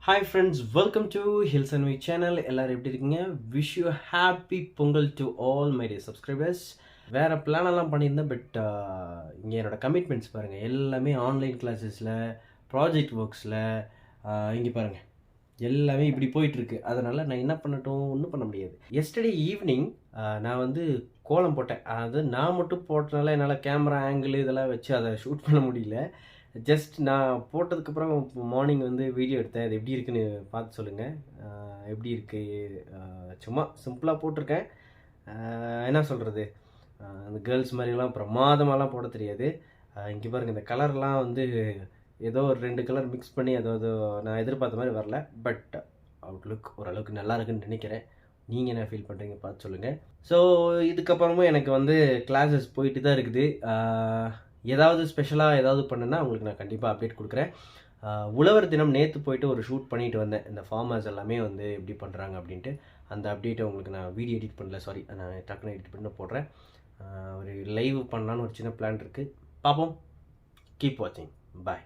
Hi friends, welcome to Hills and We channel. எல்லாரும் எப்படி இருக்கீங்க? Wish you happy Pongal to all my dear subscribers. வேற plan எல்லாம் பண்ணியிருந்தேன் பட் இங்கே என்னோட கமிட்மெண்ட்ஸ் பாருங்கள் எல்லாமே ஆன்லைன் கிளாஸஸில் ப்ராஜெக்ட் ஒர்க்ஸில் இங்கே பாருங்கள் எல்லாமே இப்படி போயிட்டுருக்கு. அதனால் நான் என்ன பண்ணட்டும் ஒன்றும் பண்ண முடியாது. எஸ்டர்டே ஈவினிங் நான் வந்து கோலம் போட்டேன். அது நான் மட்டும் போட்டனால என்னால் கேமரா ஆங்கிள் இதெல்லாம் வச்சு அதை ஷூட் பண்ண முடியல. ஜஸ்ட் நான் போட்டதுக்கப்புறம் மார்னிங் வந்து வீடியோ எடுத்தேன். அது எப்படி இருக்குன்னு பார்த்து சொல்லுங்கள். எப்படி இருக்குது சும்மா சிம்பிளாக போட்டிருக்கேன். என்ன சொல்கிறது, அந்த கேர்ள்ஸ் மாதிரிலாம் பிரமாதமாலாம் போட தெரியாது. இங்கே பாருங்கள், இந்த கலர்லாம் வந்து ஏதோ ஒரு 2 கலர் மிக்ஸ் பண்ணி அதாவது நான் எதிர்பார்த்த மாதிரி வரல. பட் அவுட்லுக் ஓரளவுக்கு நல்லா இருக்குன்னு நினைக்கிறேன். நீங்கள் என்ன ஃபீல் பண்ணுறீங்க பார்த்து சொல்லுங்கள். ஸோ இதுக்கப்புறமும் எனக்கு வந்து கிளாஸஸ் போயிட்டு தான் இருக்குது. ஏதாவது ஸ்பெஷலாக ஏதாவது பண்ணுன்னா உங்களுக்கு நான் கண்டிப்பாக அப்டேட் கொடுக்குறேன். உழவர் தினம் நேற்று போயிட்டு ஒரு ஷூட் பண்ணிட்டு வந்தேன். இந்த ஃபார்மர்ஸ் எல்லாமே வந்து எப்படி பண்ணுறாங்க அப்படின்ட்டு அந்த அப்டேட்டை உங்களுக்கு நான் வீடியோ எடிட் பண்ணல, சாரி, நான் டக்குன்னு எடிட் பண்ணி போடுறேன். ஒரு லைவ் பண்ணலான்னு ஒரு சின்ன பிளான் இருக்குது. பார்ப்போம். கீப் வாட்சிங். பாய்.